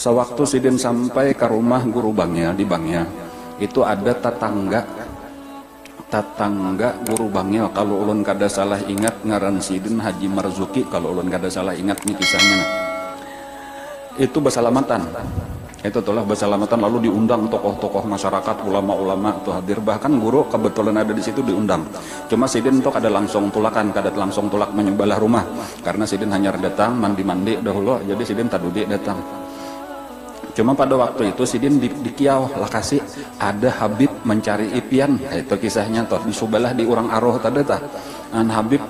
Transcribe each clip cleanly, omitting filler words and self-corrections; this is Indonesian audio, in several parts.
Sewaktu sidin sampai ke rumah guru Bangil di Bangil, itu ada tetangga guru Bangil. Kalau ulun kada salah ingat ngaran sidin Haji Marzuki, kalau ulun kada salah ingat nih kisahnya. Itu bersalamatan. Itu telah bersalamatan, lalu diundang tokoh-tokoh masyarakat, ulama-ulama tuh hadir, bahkan guru kebetulan ada di situ diundang. Cuma sidin tuh kada langsung tulakan, kada langsung tulak menyembalah rumah, karena sidin hanya datang mandi-mandi dahulu, jadi sidin tadudi datang. Cuma pada waktu itu sidin di Kiau Lakasi ada Habib mencari ipian, itu kisahnya toh di Subalah di Urang Aroh tadi tah. An Habib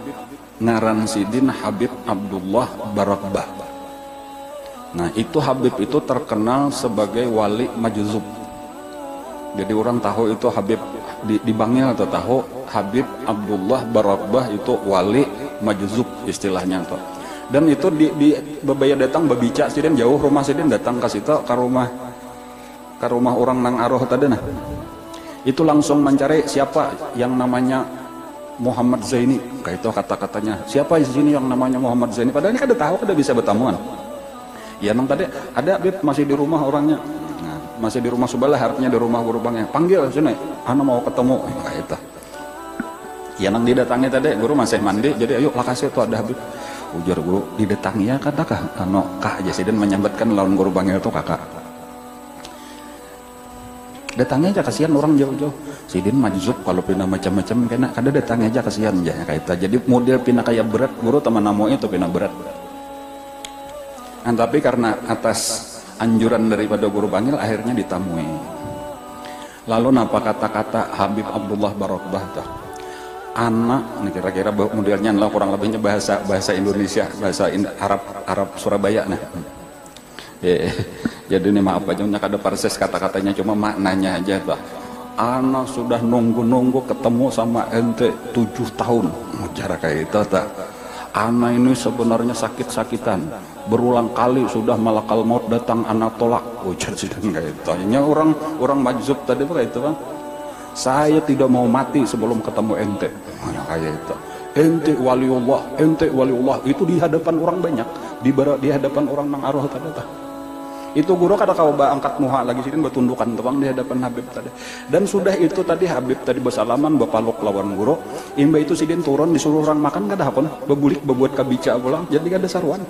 ngaran sidin Habib Abdullah Barakbah. Nah itu Habib itu terkenal sebagai wali majzub. Jadi orang tahu itu Habib di Bangil atau tahu Habib Abdullah Barakbah itu wali majzub istilahnya tuh. Dan itu di bebaya datang bebica sidin jauh rumah sidin datang ke situ ke rumah orang nang Aroh tadi nah. Itu langsung mencari siapa yang namanya Muhammad Zaini. Kayak itu kata-katanya. Siapa di sini yang namanya Muhammad Zaini? Padahal ini kada tahu, kada bisa bertamuan. Ya nang tadi ada Habib masih di rumah orangnya. Nah, masih di rumah Subalah, artinya di rumah guru Bangil. Panggil sini, ana mau ketemu. Kayak itu. Ya nang didatangi tadi guru masih mandi, jadi ayo Lakasi itu ada Habib. Ujar guru didatangi ya katakah anu kah aja sidin menyambatkan lawan guru Bangil itu kakak. Datangnya aja kasihan orang jauh-jauh. Sidin majzub kalau pindah macam-macam kena kada datangnya aja kasihan aja kayak itu. Jadi model pindah kayak berat guru teman namonya itu pindah berat. Tapi karena atas anjuran daripada guru Bangil akhirnya ditamui. Lalu napa kata-kata Habib Abdullah Barakbah tuh? Anak, ini kira-kira modelnya lah kurang lebihnya bahasa Indonesia, bahasa Arab Surabaya nah. Jadi ini maaf aja kada persis kata-katanya, cuma maknanya aja tuh. Anak sudah nunggu-nunggu ketemu sama ente 7 tahun. Cara kayak itu tak. Anak ini sebenarnya sakit-sakitan, berulang kali sudah malakal maut datang anak tolak. Ujar sidin kayak itu. Ini orang majzub tadi tuh kayak itu bang. Saya tidak mau mati sebelum ketemu ente. Kayak itu. Ente waliullah itu di hadapan orang banyak, di hadapan orang nang Aroh tadi tuh. Itu guru kada kau angkat muha lagi sidin bertundukan tebang di hadapan Habib tadi. Dan sudah itu tadi Habib tadi bersalaman bapalok lawan guru. Imba itu sidin turun disuruh orang makan kada hakon, bebulik bebuat kabica pulang. Jadi kada saruan.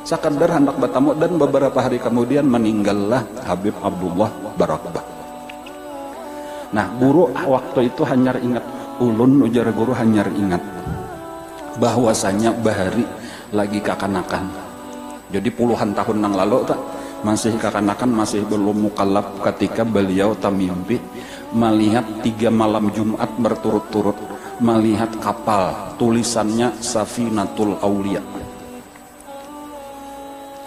Sakadar hendak bertamu dan beberapa hari kemudian meninggallah Habib Abdullah Barakbah. Nah, guru waktu itu hanya ingat ulun ujar guru hanya ingat bahwasanya bahari lagi kakanakan. Jadi puluhan tahun nang lalu tak masih kakanakan, masih belum mukallaf ketika beliau tamimpi melihat 3 malam Jumat berturut-turut melihat kapal tulisannya Safinatul Aulia.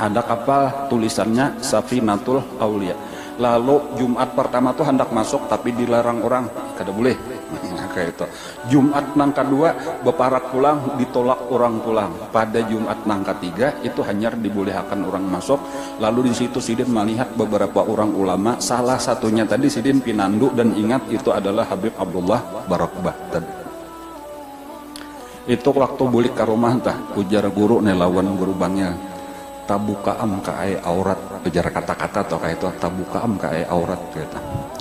Ada kapal tulisannya Safinatul Aulia. Lalu Jumat pertama tuh hendak masuk tapi dilarang orang, kada boleh. Kayak itu. Jumat nang kedua beparak pulang ditolak orang pulang. Pada Jumat nang ketiga itu hanya dibolehkan orang masuk. Lalu di situ sidin melihat beberapa orang ulama, salah satunya tadi sidin pinandu dan ingat itu adalah Habib Abdullah Barakbah tadi. Itu waktu bulik ke rumah tah ujar guru nelawan guru Bangil. Tabukaam kae aurat, ujar kata-kata atau kayak itu tabukaam kae aurat gitu.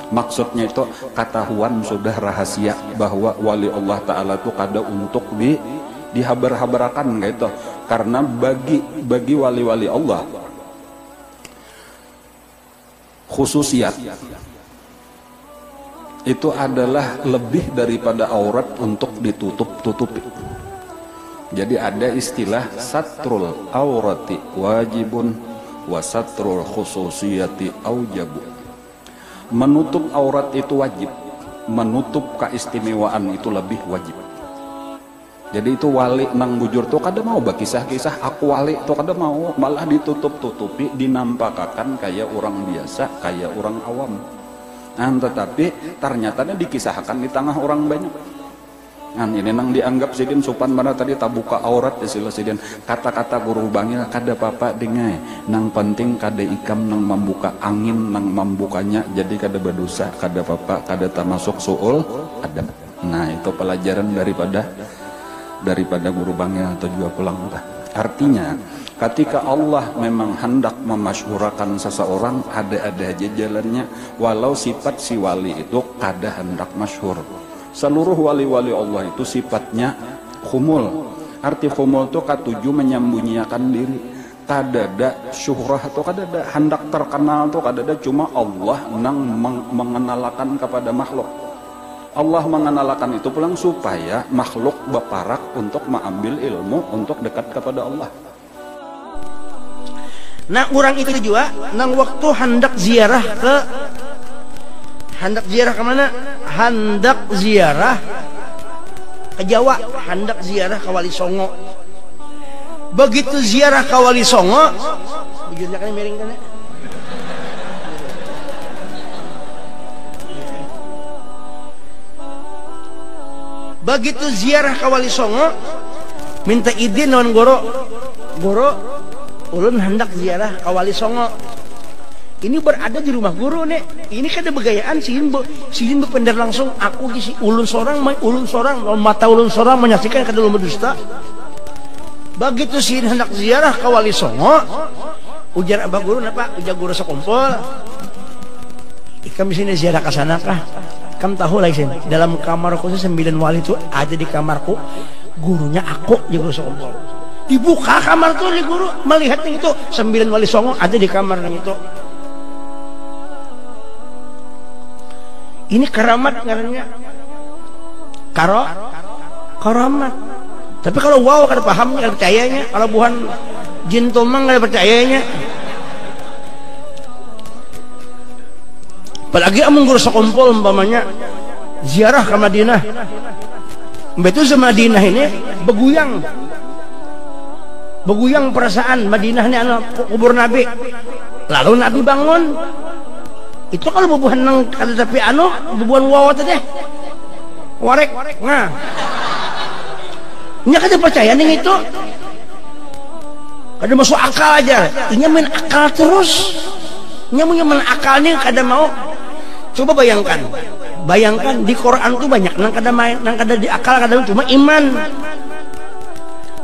Maksudnya itu ketahuan sudah rahasia bahwa wali Allah Ta'ala itu kada untuk dihabar-habarakan gitu. Karena bagi wali-wali Allah khususiat itu adalah lebih daripada aurat untuk ditutup-tutupi. Jadi ada istilah satrul aurati wajibun wa satrul khususiyati aujabu. Menutup aurat itu wajib, menutup keistimewaan itu lebih wajib. Jadi itu wali nang bujur tuh kada mau bakisah-kisah aku wali tuh kada mau, malah ditutup-tutupi, dinampakakan kayak orang biasa, kayak orang awam. Nah, tetapi ternyata dikisahkan di tengah orang banyak. Nah, ini nang dianggap sidin sopan mana tadi tabuka aurat istilah sidin. Kata-kata guru Bangil kada papa dengai. Nang penting kada ikam nang membuka angin nang membukanya jadi kada berdosa, kada papa, kada termasuk suul adab. Nah, itu pelajaran daripada guru Bangil atau juga pulang. Artinya ketika Allah memang hendak memasyhurakan seseorang, ada aja jalannya. Walau sifat si wali itu kada hendak masyhur. Seluruh wali-wali Allah itu sifatnya khumul. Arti khumul itu katuju menyembunyikan diri. Kadada syuhrah atau kadada hendak terkenal tuh kadada, cuma Allah nang mengenalkan kepada makhluk. Allah mengenalkan itu pulang supaya makhluk berparak untuk mengambil ilmu untuk dekat kepada Allah. Nah orang itu juga nang waktu hendak ziarah ke mana? Hendak ziarah ke Jawa, hendak ziarah ke Wali Songo. Begitu ziarah ke Wali Songo, bujurnya kan miring kan ya? Begitu ziarah ke Wali Songo, minta izin non goro, ulun hendak ziarah ke Wali Songo. Ini berada di rumah guru nih. Ini kan ada begayaan sihin berpendar langsung. Aku si ulun sorang, mata ulun sorang menyaksikan ke dalam berdusta. Begitu sihin hendak ziarah ke Wali Songo, ujar abah guru napa? Ujar guru sekumpul. Kami sini ziarah ke sana kah? Kamu tahu lah sih, dalam kamarku 9 wali itu ada di kamarku. Gurunya aku, ya guru sekumpul. Dibuka kamar tuh di guru, melihat yang itu 9 Wali Songo ada di kamar yang itu. Ini karamat ngarannya. Karamat. Tapi kalau wow kada paham, kada percayanya. Kalau bukan jin tumang kada percayanya. Apalagi amung guru sekumpul umpamanya ziarah ke Madinah. Betul sama Madinah ini beguyang perasaan Madinah ini anu kubur Nabi. Lalu Nabi bangun. Itu kalau bubuhan nang kada tapi anu bubuhan wow teh. Warek. Nah. Nya kada percaya ning itu. Kada masuk akal aja. Inya main akal terus. Nya main akal nih kada mau. Coba bayangkan di Quran tuh banyak nang kada main, nang kada di akal, kada cuma iman.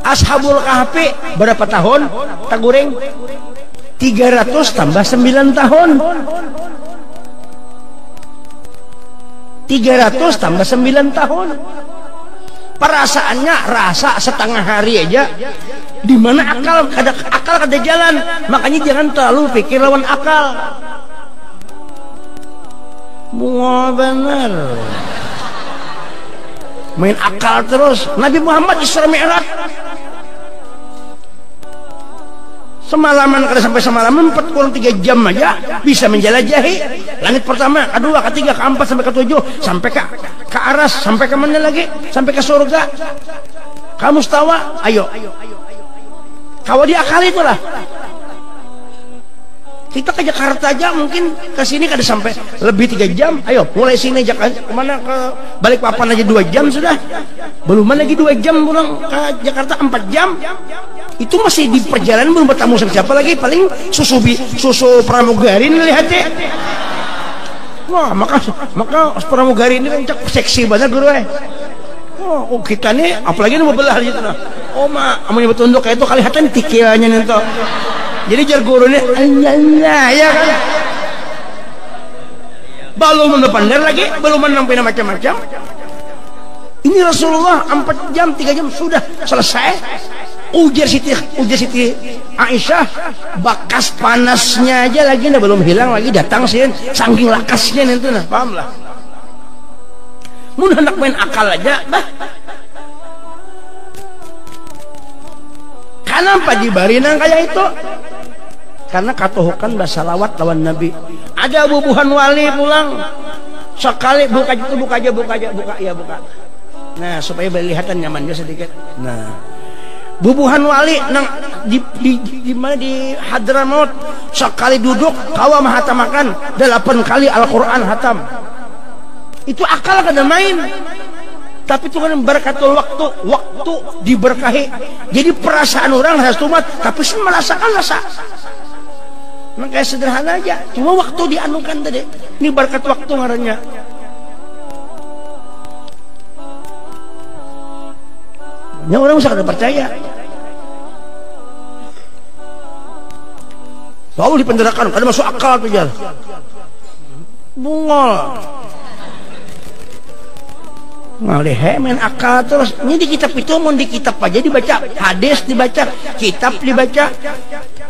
Ashabul Kahfi berapa tahun? Tagureng 300 tambah 9 tahun. 300 tambah 9 tahun. Perasaannya rasa setengah hari aja. Di mana akal kada jalan. Makanya jangan terlalu pikir lawan akal. Mual bener. Main akal terus. Nabi Muhammad Isra Mi'raj semalaman, kada sampai semalaman 4 kurang 3 jam aja bisa menjelajahi langit pertama, kedua, ketiga, keempat sampai ketujuh, sampai ke aras, sampai ke mana lagi, sampai ke surga. Kamu mustawa, ayo. Kalau diakali itulah. Kita ke Jakarta aja mungkin ke sini kada sampai lebih 3 jam. Ayo mulai sini kemana ke Balikpapan aja 2 jam sudah. Belum lagi 2 jam pulang ke Jakarta 4 jam. Itu masih di perjalanan belum bertemu sama siapa lagi, paling susu pramugari ini lihatnya. Wah maka pramugari ini kan seksi banget guru oh kita nih apalagi mau belah gitu nah. Oh amunya bertunduk kayak itu kelihatan tikilnya nih tuh. Jadi jar guru nih ya kan. Belum mendepandar lagi, belum menampilkan macam-macam. Ini Rasulullah 4 jam 3 jam sudah selesai. Ujar Siti Aisyah, bakas panasnya aja lagi nah, belum hilang lagi datang sih saking lakasnya itu nah, paham lah. Mun hendak main akal aja bah. Kenapa dibarinang kayak itu? Karena katuhukan bahasa lawat lawan Nabi. Ada bubuhan wali pulang sekali buka aja. Nah supaya kelihatan nyamannya sedikit. Nah bubuhan wali nang di mana di Hadramaut sekali duduk kawa mahatamakan 8 kali Al-Quran hatam. Itu akal kada main. Tapi itu kan berkatul waktu diberkahi. Jadi perasaan orang harus tumat, tapi merasakan rasa. Nah, kayak sederhana aja. Cuma waktu dianukan tadi. Ini berkat waktu ngarannya. Ya orang usah kada percaya. lalu dipenderakan kada masuk akal tuh jar bungol ngalehe main akal terus. Ini di kitab itu mau di kitab aja dibaca, hadis dibaca, kitab dibaca.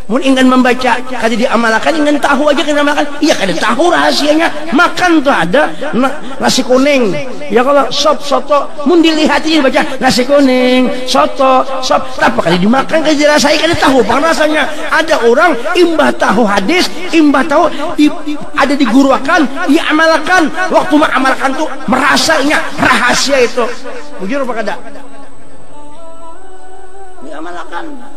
Mau ingin membaca kada diamalkan, ingin tahu aja kada diamalkan. Iya kada tahu rahasianya. Makan tuh ada nasi kuning. Ya kalau sop soto mau dilihat aja dibaca nasi kuning, soto, sop. Tapi kada dimakan kada dirasai kada tahu apa rasanya. Ada orang imbah tahu hadis, imbah tahu ada diguruakan, diamalkan. Waktu mengamalkan tuh merasanya rahasia itu. Bujur apa kada? Diamalkan.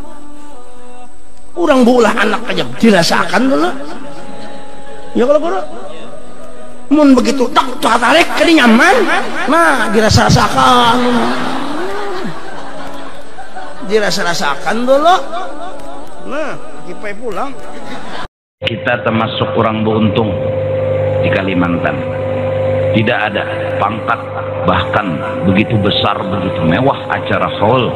Orang bulah anak aja dirasakan dulu. Ya kalau guru mun begitu tak tarik kadi nyaman, nah dirasakan. Dirasakan dulu. Nah, kita pulang. Kita termasuk orang beruntung di Kalimantan. Tidak ada pangkat bahkan begitu besar, begitu mewah acara haul.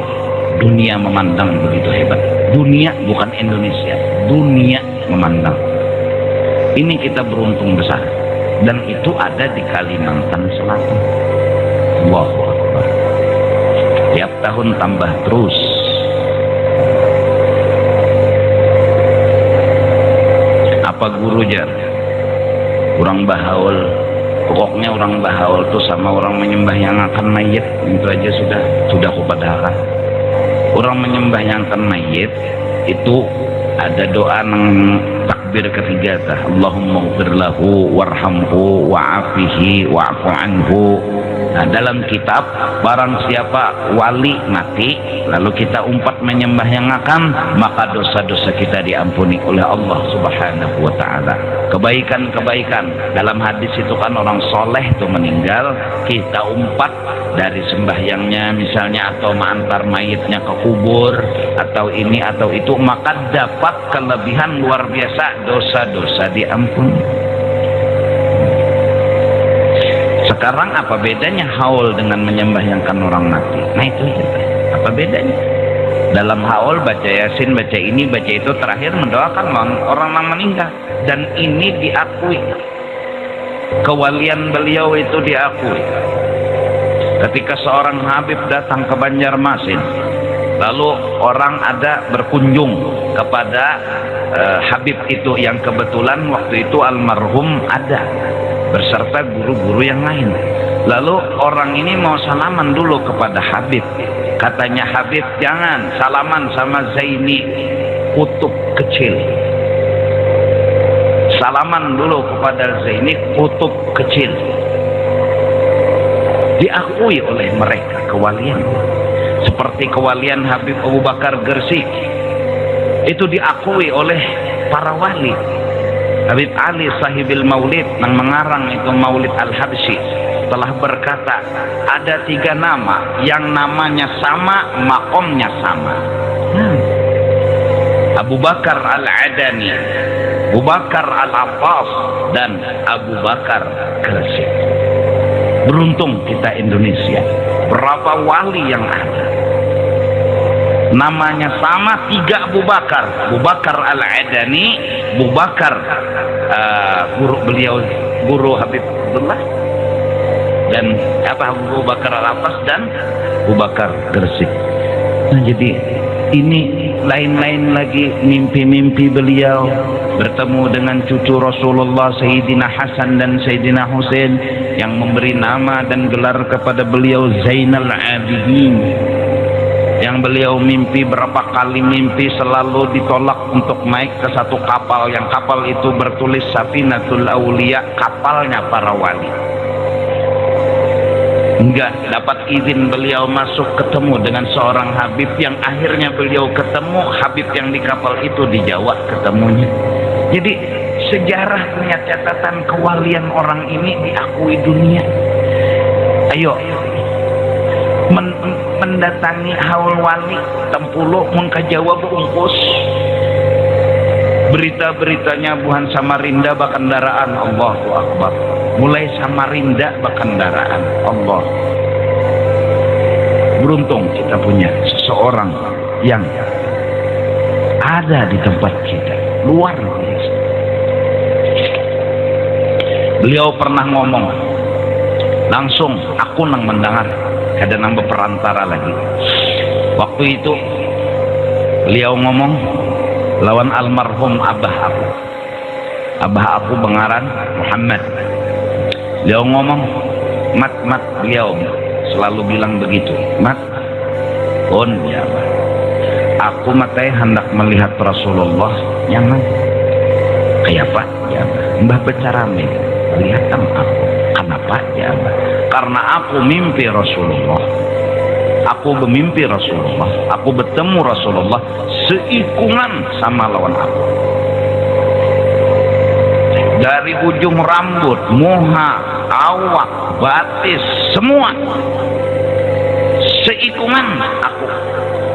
Dunia memandang begitu hebat. Dunia bukan Indonesia, dunia memandang. Ini kita beruntung besar. Dan itu ada di Kalimantan Selatan. Allahu Akbar. Tiap tahun tambah terus. Apa guru jar? Orang bahaul. Pokoknya orang bahaul tuh sama orang menyembah yang akan mayit. Itu aja sudah kupadahkan. Orang menyembah yang akan mayit itu ada doa nang takbir ketiga tah. Allahumma ighfir lahu warhamhu wa'afihi wa'fu anhu. Nah, dalam kitab barang siapa wali mati lalu kita umpat menyembah yang akan, maka dosa-dosa kita diampuni oleh Allah Subhanahu wa taala. Kebaikan-kebaikan dalam hadis itu kan orang soleh itu meninggal, kita umpat dari sembahyangnya misalnya atau mengantar mayitnya ke kubur atau ini atau itu, maka dapat kelebihan luar biasa, dosa-dosa diampuni. Sekarang apa bedanya haul dengan menyembahyangkan orang mati? Nah itu apa bedanya? Dalam haul baca yasin, baca ini, baca itu, terakhir mendoakan orang yang meninggal, dan ini diakui. Kewalian beliau itu diakui. Ketika seorang Habib datang ke Banjarmasin, lalu orang ada berkunjung kepada Habib itu yang kebetulan waktu itu almarhum ada beserta guru-guru yang lain. Lalu orang ini mau salaman dulu kepada Habib. Katanya Habib, jangan salaman sama Zaini, kutub kecil. Salaman dulu kepada Zaini, kutub kecil. Diakui oleh mereka kewalian. Seperti kewalian Habib Abu Bakar Gresik. Itu diakui oleh para wali. Habib Ali sahibil maulid yang mengarang itu Maulid Al-Habsyi telah berkata, ada 3 nama yang namanya sama, makomnya sama. Abu Bakar Al-Adani, Abu Bakar Al-Abbas, dan Abu Bakar Gresik. Beruntung kita Indonesia, berapa wali yang ada namanya sama, 3 Abu Bakar. Abu Bakar Al-Adani, Abu Bakar guru beliau, guru Habib Abdullah, dan Abu Bakar Al-Abbas, dan Abu Bakar Gresik. Nah, jadi ini lain-lain lagi mimpi-mimpi beliau bertemu dengan cucu Rasulullah Sayyidina Hasan dan Sayyidina Husain yang memberi nama dan gelar kepada beliau Zainal Abidin. Yang beliau mimpi berapa kali mimpi selalu ditolak untuk naik ke satu kapal, yang kapal itu bertulis Safinatul Aulia, kapalnya para wali. Enggak dapat izin beliau masuk ketemu dengan seorang Habib, yang akhirnya beliau ketemu Habib yang di kapal itu di Jawa ketemunya. Jadi sejarah punya catatan kewalian orang ini diakui dunia. Ayo mendatangi haul wali Tempuluh mun ka Jawa bungkus berita-beritanya buhan Samarinda bakendaraan, Allahu Akbar. Mulai Samarinda bakendaraan, Allah. Beruntung kita punya seseorang yang ada di tempat kita, luar biasa. Beliau pernah ngomong langsung, aku nang mendengar, kada nang berperantara lagi. Waktu itu beliau ngomong lawan almarhum abah aku bengaran Muhammad. Beliau ngomong, mat beliau selalu bilang begitu, mat ya abah, aku matai hendak melihat Rasulullah nyaman kayak apa ya abah. Mbah bercarame lihat aku. Kenapa ya abah? Karena aku mimpi Rasulullah, aku bermimpi Rasulullah, aku bertemu Rasulullah seikungan sama lawan aku. Dari ujung rambut, muha, awak, batis, semua seikungan aku.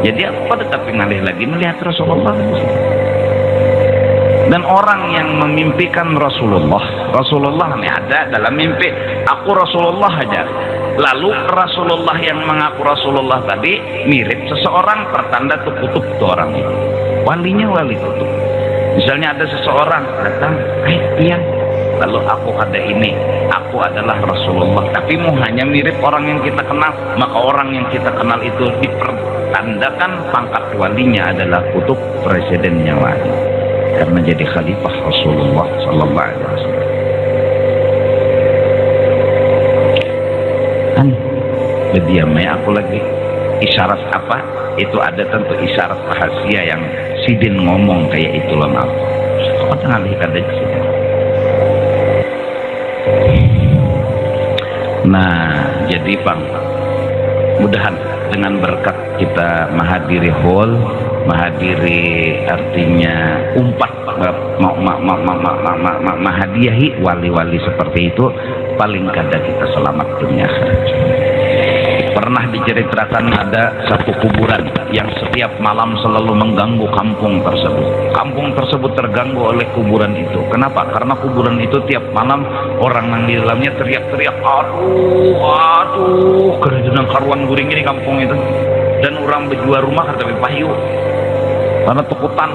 Jadi aku pada tapi ngalih lagi melihat Rasulullah. Dan orang yang memimpikan Rasulullah ini ada dalam mimpi, aku Rasulullah aja. Lalu Rasulullah yang mengaku Rasulullah tadi mirip seseorang, pertanda tuh kutub tuh orang itu. Walinya wali kutub. Misalnya ada seseorang datang, iya, lalu aku ada ini, aku adalah Rasulullah, tapi hanya mirip orang yang kita kenal, maka orang yang kita kenal itu dipertandakan pangkat walinya adalah kutub, presidennya wali, karena jadi khalifah Rasulullah sallallahu alaihi wasallam. Berdiamnya aku lagi isyarat apa? Itu ada tentu isyarat rahasia yang sidin ngomong kayak itu loh maaf. Kau ngalihkan aja sih. Nah, jadi bang, mudahan dengan berkat kita menghadiri hall, menghadiri artinya umpat menghadiahi wali-wali seperti itu, paling kada kita selamat dunia akhirat. Pernah diceritakan ada satu kuburan yang setiap malam selalu mengganggu kampung tersebut. Kampung tersebut terganggu oleh kuburan itu. Kenapa? Karena kuburan itu tiap malam orang yang di dalamnya teriak-teriak, aduh, kerenang karuan guring ini kampung itu. Dan orang berjual rumah kata payu karena takutan.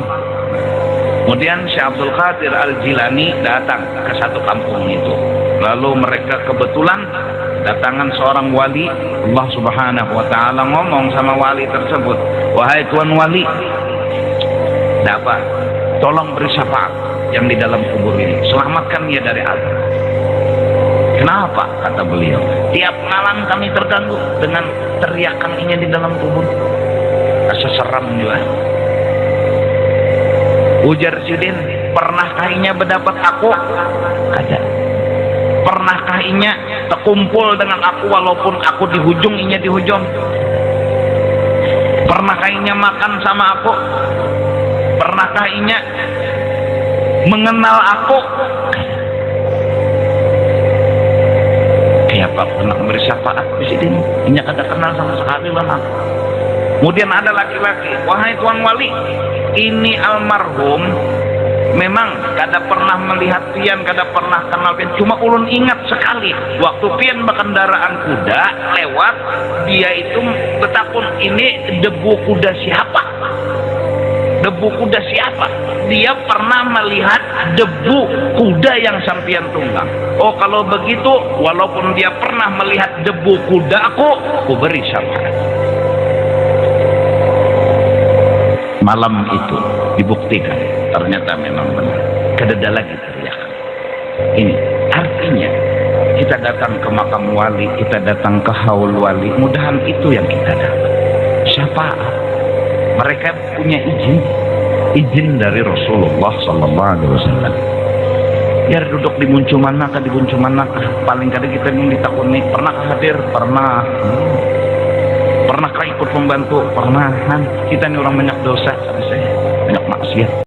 Kemudian Syekh Abdul Qadir Al-Jilani datang ke satu kampung itu. Lalu mereka kebetulan datangan seorang wali Allah Subhanahu wa ta'ala, ngomong sama wali tersebut, wahai tuan wali, dapat tolong beri syafaat yang di dalam kubur ini, selamatkan dia dari azab. Kenapa? Kata beliau, tiap malam kami terganggu dengan teriakan ini di dalam kubur, rasa seram juga. Ujar Sidin, pernahkah inya berdapat aku? Ada. Pernahkah inya terkumpul dengan aku walaupun aku dihujung, inya dihujung? Pernahkah inya makan sama aku? Pernahkah inya mengenal aku? Kayak apa pernah memberi syafaat di sini? Inya kada kenal sama sekali lah aku. Kemudian ada laki-laki, wahai tuan wali, ini almarhum memang kada pernah melihat pian, kada pernah kenal pian, cuma ulun ingat sekali waktu pian berkendaraan kuda lewat, dia itu betakun, ini debu kuda siapa? Debu kuda siapa? Dia pernah melihat debu kuda yang sampian tunggang. Oh, kalau begitu walaupun dia pernah melihat debu kuda aku beri syafaat. Malam itu dibuktikan ternyata memang benar, kededa lagi teriakan. Ini artinya kita datang ke makam wali, kita datang ke haul wali, mudahan itu yang kita dapat syafaat. Mereka punya izin dari Rasulullah sallallahu alaihi wasallam. Biar duduk di buncu manakah, paling kadang kita yang ditakuni, pernah hadir, pernah. Pernahkah ikut membantu? Pernah. Kita ini orang banyak dosa, banyak maksiat.